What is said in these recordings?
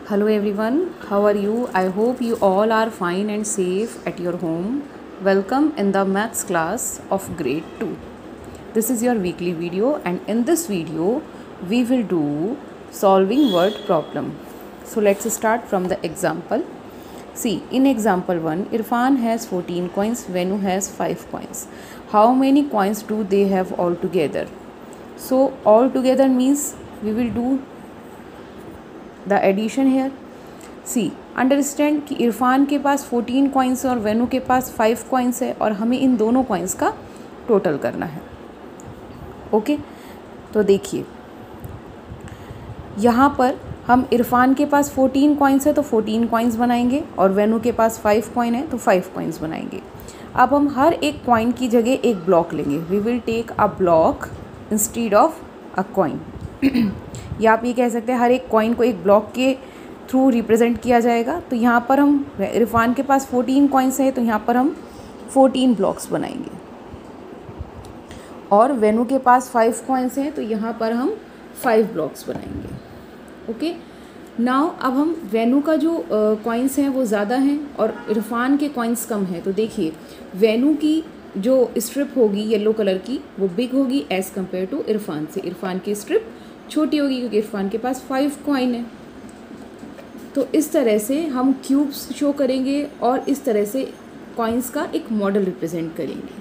Hello everyone, how are you? I hope you all are fine and safe at your home. Welcome in the maths class of grade 2. This is your weekly video and in this video we will do solving word problem. So let's start from the example. See, in example 1, Irfan has 14 coins, Venu has 5 coins. How many coins do they have all together? So all together means we will do the addition here. See understand कि इरफान के पास 14 coins है और वेनु के पास 5 coins है और हमें इन दोनों coins का टोटल करना है। ओके, तो देखिए यहाँ पर हम इरफान के पास 14 कॉइन्स है तो 14 कॉइन्स बनाएंगे और वेनु के पास 5 कॉइन है तो 5 कॉइन्स बनाएंगे। अब हम हर एक कॉइन की जगह एक ब्लॉक लेंगे। We will take a block instead of a coin या आप ये कह सकते हैं हर एक कॉइन को एक ब्लॉक के थ्रू रिप्रेजेंट किया जाएगा। तो यहाँ पर हम इरफान के पास 14 कॉइन्स है तो यहाँ पर हम 14 ब्लॉक्स बनाएंगे और वेनु के पास 5 कॉइन्स हैं तो यहाँ पर हम 5 ब्लॉक्स बनाएंगे। ओके, नाउ अब हम वेनु का जो कॉइन्स हैं वो ज़्यादा हैं और इरफान के कॉइन्स कम हैं। तो देखिए वेनु की जो स्ट्रिप होगी येलो कलर की वो बिग होगी एज़ कम्पेयर टू इरफान से। इरफान की स्ट्रिप छोटी होगी क्योंकि इरफान के पास 5 कॉइन है। तो इस तरह से हम क्यूब्स शो करेंगे और इस तरह से कॉइन्स का एक मॉडल रिप्रेजेंट करेंगे।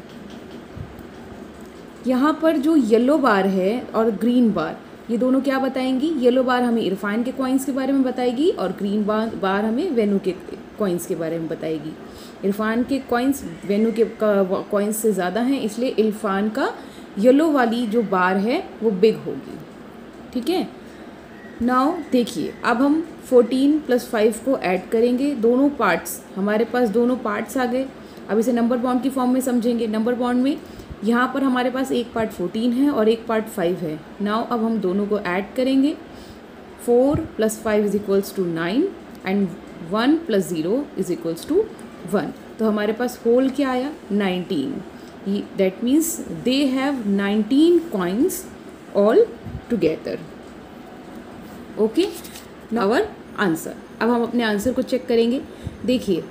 यहाँ पर जो येलो बार है और ग्रीन बार ये दोनों क्या बताएंगी? येलो बार हमें इरफान के कॉइन्स के बारे में बताएगी और ग्रीन बार हमें वेनु के कॉइन्स के बारे में बताएगी। इरफान के कॉइन्स वेनु के कॉइन्स से ज़्यादा हैं इसलिए इरफान का येलो वाली जो बार है वो बिग होगी। ठीक है, नाउ देखिए अब हम 14 + 5 को ऐड करेंगे। दोनों पार्ट्स हमारे पास दोनों पार्ट्स आ गए। अब इसे नंबर बॉन्ड की फॉर्म में समझेंगे। नंबर बॉन्ड में यहाँ पर हमारे पास एक पार्ट 14 है और एक पार्ट 5 है। नाउ अब हम दोनों को ऐड करेंगे। 4 + 5 = 9 एंड 1 + 0 = 1। तो हमारे पास होल क्या आया? 19। That means they have 19 coins all together. Okay, our answer. अब हम अपने आंसर को चेक करेंगे। देखिए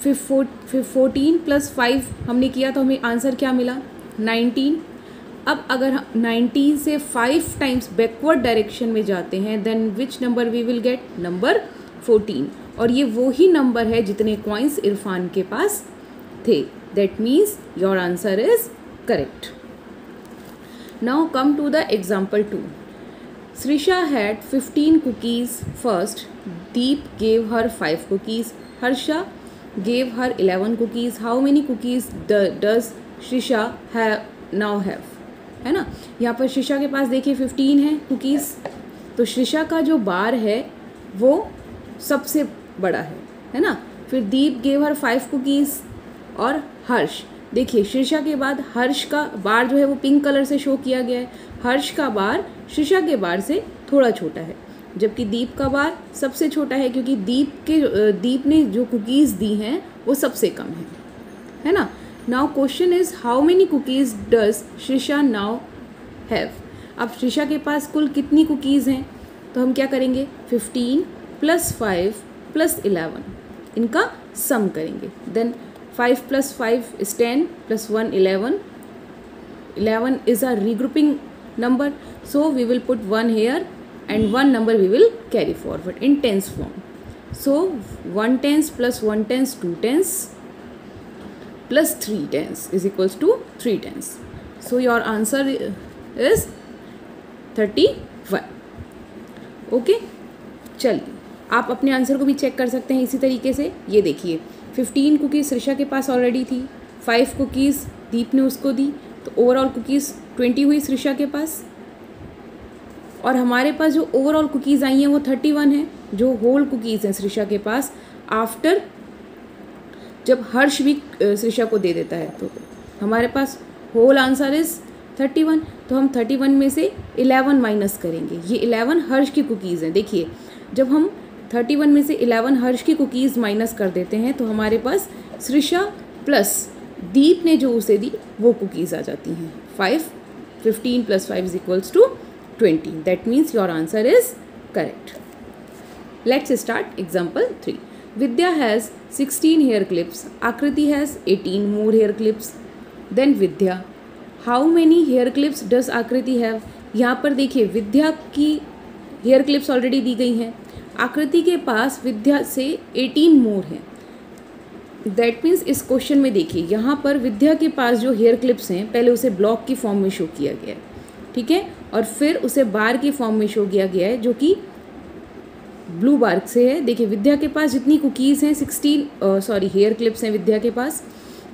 14 + 5 हमने किया तो हमें आंसर क्या मिला? 19। अब अगर हम 19 से 5 टाइम्स बैकवर्ड डायरेक्शन में जाते हैं then which number we will get? Number 14। और ये वो ही नंबर है जितने कॉइन्स इरफान के पास थे। That means your answer is correct. Now come to the example 2. Srisha had 15 cookies first. Deep gave her 5 cookies. Harsha gave her 11 cookies. How many cookies does Srisha now have? है ना, यहाँ पर श्रिशा के पास देखिए 15 है कुकीज़। तो श्रिशा का जो बार है वो सबसे बड़ा है ना। फिर दीप गेव हर 5 कुकीज़ और हर्ष, देखिए श्रिशा के बाद हर्ष का बार जो है वो पिंक कलर से शो किया गया है। हर्ष का बार श्रिशा के बार से थोड़ा छोटा है जबकि दीप का बार सबसे छोटा है क्योंकि दीप ने जो कुकीज़ दी हैं वो सबसे कम है ना। Now question is how many cookies does Shrisha now have? अब श्रिशा के पास कुल कितनी कुकीज़ हैं? तो हम क्या करेंगे? 15 + 5 + 11 इनका सम करेंगे। Then 5 + 5 is 10 + 1 11. 11 is a regrouping number, so we will put 1 here and 1 number we will carry forward in tens form. So 1 tens + 1 tens 2 tens plus 3 tens is equals to 3 tens. So your answer is 31. Okay, चलिए आप अपने answer को भी check कर सकते हैं इसी तरीके से। ये देखिए 15 कुकीज़ श्रिशा के पास ऑलरेडी थी, 5 कुकीज़ दीप ने उसको दी, तो ओवरऑल कुकीज़ 20 हुई श्रिशा के पास। और हमारे पास जो ओवरऑल कुकीज़ आई हैं वो 31 है जो होल कुकीज़ हैं श्रिशा के पास आफ्टर जब हर्ष भी श्रिशा को दे देता है। तो हमारे पास होल आंसर इज़ 31। तो हम 31 में से 11 माइनस करेंगे। ये 11 हर्ष की कुकीज़ हैं। देखिए जब हम 31 में से 11 हर्ष की कुकीज़ माइनस कर देते हैं तो हमारे पास श्रिशा प्लस दीप ने जो उसे दी वो कुकीज़ आ जाती हैं। 15 + 5 = 20. That means your answer is correct. Let's start example 3. Vidya has 16 hair clips. Akriti has 18 more hair clips. Then Vidya, how many hair clips does Akriti have? यहाँ पर देखिए विद्या की हेयर क्लिप्स ऑलरेडी दी गई हैं, आकृति के पास विद्या से 18 मोर हैं. दैट मीन्स इस क्वेश्चन में देखिए यहाँ पर विद्या के पास जो हेयर क्लिप्स हैं पहले उसे ब्लॉक की फॉर्म में शो किया गया है, ठीक है, और फिर उसे बार की फॉर्म में शो किया गया है जो कि ब्लू बार से है. देखिए विद्या के पास जितनी कुकीज़ हैं 16 हेयर क्लिप्स हैं विद्या के पास.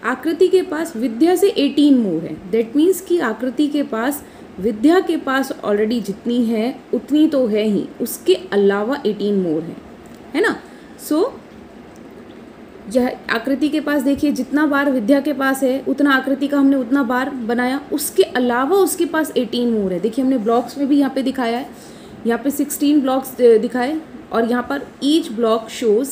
आकृति के पास विद्या से 18 मोर है. दैट मीन्स कि आकृति के पास विद्या के पास ऑलरेडी जितनी है उतनी तो है ही, उसके अलावा 18 मोर है ना. सो आकृति के पास देखिए जितना बार विद्या के पास है उतना आकृति का हमने उतना बार बनाया, उसके अलावा उसके पास 18 मोर है. देखिए हमने ब्लॉक्स में भी यहाँ पे दिखाया है, यहाँ पे 16 ब्लॉक्स दिखाए और यहाँ पर each block shows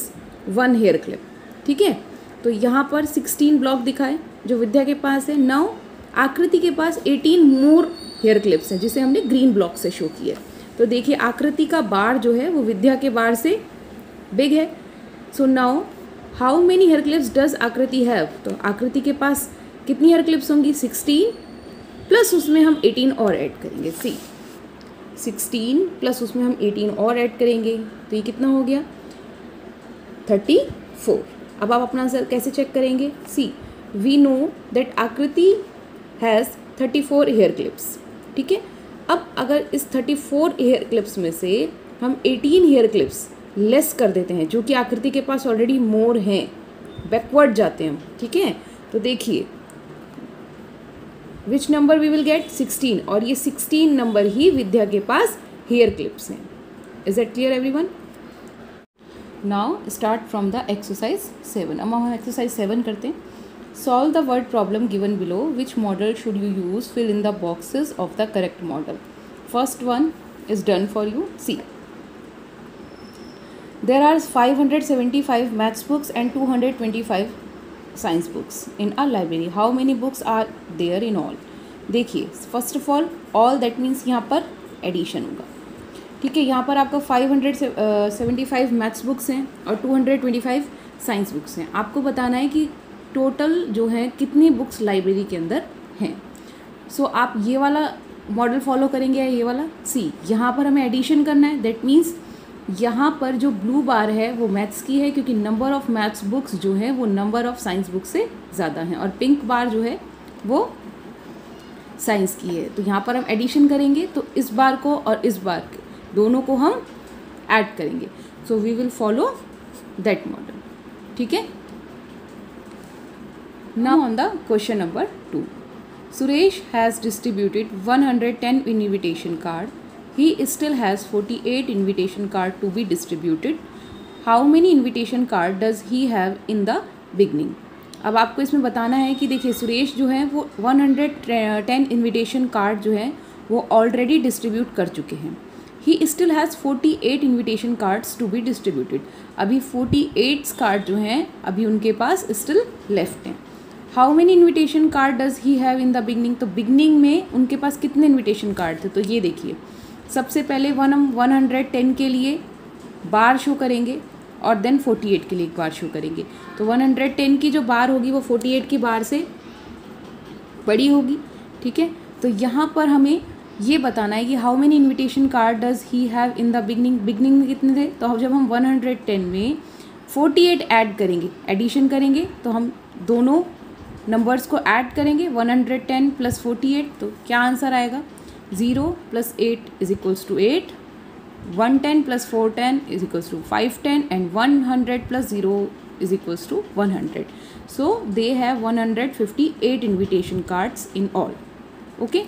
1 hair clip, ठीक है. तो यहाँ पर 16 ब्लॉक दिखाए जो विद्या के पास है. नाउ आकृति के पास 18 मोर हेयर क्लिप्स हैं जिसे हमने ग्रीन ब्लॉक से शो किया. तो देखिए आकृति का बार जो है वो विद्या के बार से बिग है. So now how many hair clips does Akriti have? तो आकृति के पास कितनी हेयर क्लिप्स होंगी? 16 प्लस उसमें हम 18 और ऐड करेंगे. सी 16 प्लस उसमें हम 18 और ऐड करेंगे तो ये कितना हो गया? 34. अब आप अपना आंसर कैसे चेक करेंगे? सी वी नो दैट आकृति हैज़ 34 हेयर क्लिप्स, ठीक है. अब अगर इस 34 हेयर क्लिप्स में से हम 18 हेयर क्लिप्स लेस कर देते हैं जो कि आकृति के पास ऑलरेडी मोर हैं, बैकवर्ड जाते हैं हम, ठीक है. तो देखिए which number we will get? 16. और ये 16 नंबर ही विद्या के पास हेयर क्लिप्स हैं. Is that clear everyone? Now start from the exercise 7. अब हम एक्सरसाइज 7 करते हैं. Solve the word problem given below. Which model should you use? Fill in the boxes of the correct model. First one is done for you. See there are 575 maths books and 225 science books in a library. How many books are there in all? देखिए first of all that means यहाँ पर addition होगा, ठीक है. यहाँ पर आपका 575 maths books हैं और 225 साइंस बुक्स हैं. आपको बताना है कि टोटल जो है कितनी बुक्स लाइब्रेरी के अंदर हैं. सो आप ये वाला मॉडल फॉलो करेंगे या ये वाला? सी यहाँ पर हमें एडिशन करना है. दैट मीन्स यहाँ पर जो ब्लू बार है वो मैथ्स की है क्योंकि नंबर ऑफ मैथ्स बुक्स जो है वो नंबर ऑफ साइंस बुक्स से ज़्यादा हैं, और पिंक बार जो है वो साइंस की है. तो यहाँ पर हम एडिशन करेंगे तो इस बार को और इस बार दोनों को हम ऐड करेंगे. So we will follow that model, ठीक है. Now on the question number 2. Suresh has distributed 110 invitation card. He still has 48 invitation card to be distributed. How many invitation card does he have in the beginning? अब आपको इसमें बताना है कि देखिए सुरेश जो है वो 110 इन्विटेशन कार्ड जो है वो ऑलरेडी डिस्ट्रीब्यूट कर चुके हैं. He still has 48 invitation cards to be distributed. अभी 48 कार्ड जो हैं अभी उनके पास still left हैं. How many invitation card does he have in the beginning? तो beginning में उनके पास कितने इन्विटेशन कार्ड थे? तो ये देखिए सबसे पहले हम 110 के लिए बार शो करेंगे और देन 48 के लिए एक बार शो करेंगे. तो 110 की जो बार होगी वो 48 की बार से बड़ी होगी, ठीक है. तो यहाँ पर हमें ये बताना है कि how many invitation card does he have in the beginning. Beginning में कितने थे? तो जब हम 110 में 48 ऐड करेंगे, एडिशन करेंगे, तो हम दोनों नंबर्स को ऐड करेंगे 110 प्लस 48. तो क्या आंसर आएगा? 0 plus 8 is equals to 8, 110 plus 410 is equals to 510, and 100 plus 0 is equals to 100. So they have 158 invitation cards in all. Okay.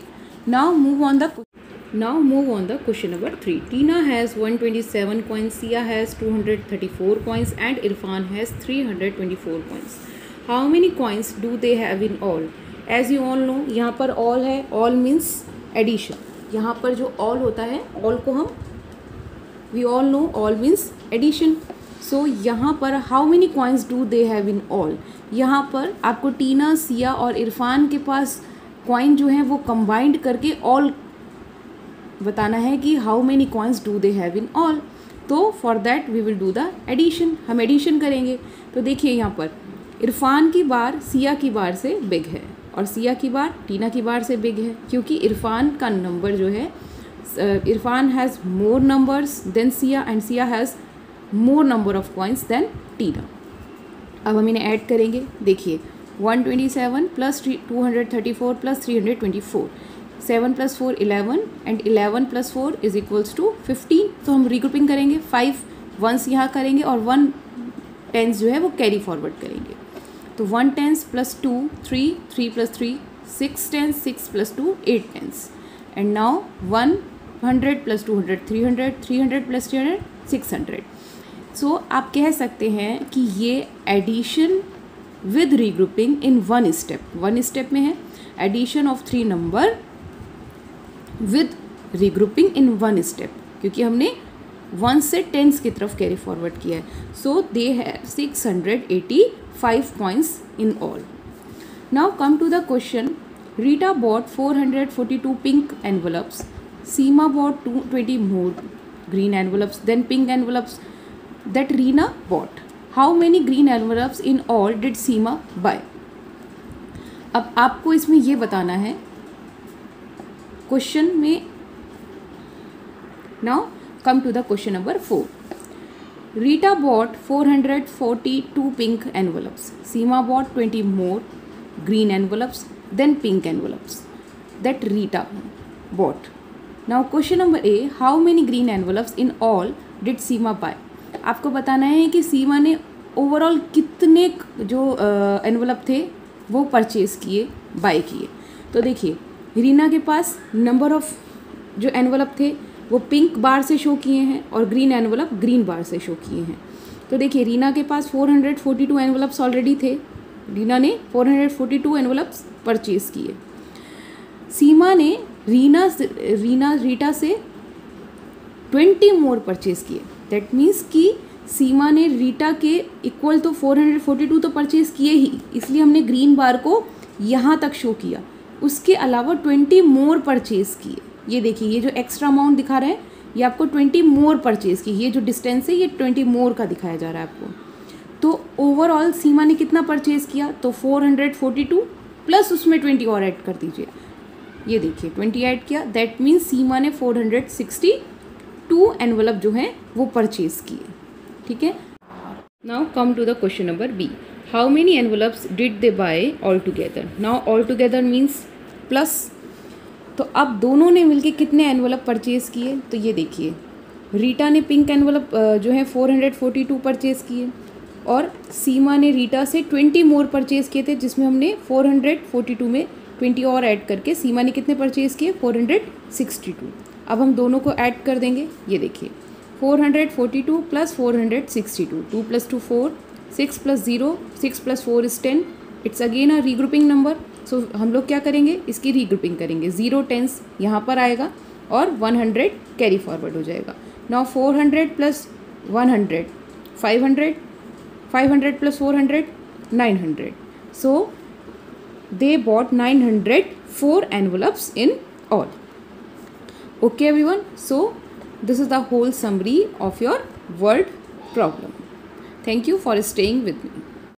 Now move on the question number 3. Tina has 127 coins, Sia has 234 coins, and Irfan has 324 coins. How many coins do they have in all? As you all know, यहाँ पर all है, all means addition. यहाँ पर जो all होता है, all को हम we all know all means addition. So यहाँ पर how many coins do they have in all. यहाँ पर आपको टीना, सिया और इरफान के पास कॉइन जो हैं वो कंबाइंड करके ऑल बताना है कि how many coins do they have in all. तो for that we will do the addition, हम एडिशन करेंगे। तो देखिए यहाँ पर इरफान की बार सिया की बार से बिग है और सिया की बार टीना की बार से बिग है, क्योंकि इरफान का नंबर जो है, Irfan has more numbers than Siya and Siya has more number of coins than Tina. अब हम इन्हें ऐड करेंगे। देखिए 127 plus 234 plus 324, 7 plus 4 11 and 11 plus 4 is equals to 15। तो हम रिग्रुपिंग करेंगे, 5 वंस यहाँ करेंगे और 1 टेंस जो है वो कैरी फॉरवर्ड करेंगे। तो 1 tens plus 2 3, 3 plus 3 6 tens, 6 plus 2 8 tens and now 100 plus 200 300, 300 plus 300 600। सो आप कह सकते हैं कि ये addition with regrouping in one step में है, addition of 3 number with regrouping in one step, क्योंकि हमने 1 से 10 की तरफ कैरी फॉरवर्ड किया है। So they have 685 points in all. Now come to the question. Rita bought 442 pink envelopes, Seema bought 220 more green envelopes than pink envelopes that Reena bought. How many green envelopes in all did Seema buy? अब आपको इसमें ये बताना है question में। Now come to the question number 4. Rita bought 442 pink envelopes. Seema bought 20 more green envelopes than pink envelopes that Rita bought. Now question number A. How many green envelopes in all did Seema buy? आपको बताना है कि सीमा ने overall कितने जो envelope थे वो purchase किए, बाय किए। तो देखिए रीना के पास नंबर ऑफ जो एनवलप थे वो पिंक बार से शो किए हैं और ग्रीन एनवलप ग्रीन बार से शो किए हैं। तो देखिए रीना के पास 442 एनवलप्स ऑलरेडी थे, रीना ने 442 एनवलप्स परचेज़ किए। सीमा ने रीटा से 20 मोर परचेज़ किए। दैट मीन्स कि सीमा ने रीटा के इक्वल तो 442 तो परचेज़ किए ही, इसलिए हमने ग्रीन बार को यहाँ तक शो किया। उसके अलावा 20 मोर परचेज़ किए। ये देखिए ये जो एक्स्ट्रा अमाउंट दिखा रहे हैं ये आपको 20 मोर परचेज़ की, ये जो डिस्टेंस है ये 20 मोर का दिखाया जा रहा है आपको। तो ओवरऑल सीमा ने कितना परचेज़ किया, तो 442 प्लस उसमें 20 और ऐड कर दीजिए। ये देखिए 20 ऐड किया, दैट मीन्स सीमा ने 462 एनवलप जो हैं वो परचेज़ किए। ठीक है। Now come to the question number B. How many envelopes did they buy all together? Now all together means plus. तो अब दोनों ने मिलके कितने एनवलप परचेज़ किए? तो ये देखिए रीटा ने पिंक एनवलप जो है 442 परचेज़ किए और सीमा ने रीटा से 20 मोर परचेज़ किए थे, जिसमें हमने 442 में 20 और ऐड करके सीमा ने कितने परचेज़ किए, 462। अब हम दोनों को ऐड कर देंगे। ये देखिए 442 प्लस 462, 2 प्लस 2 4, 6 प्लस 0, 6 प्लस 4 इज़ 10। It's again a regrouping number. So हम लोग क्या करेंगे, इसकी रीग्रुपिंग करेंगे। 0 टेंस यहाँ पर आएगा और 100 कैरी फॉरवर्ड हो जाएगा। Now 400 plus 100 500, 500 plus 400 900। So they bought 904 envelopes in all. Okay everyone, so this is the whole summary of your word problem. Thank you for staying with me.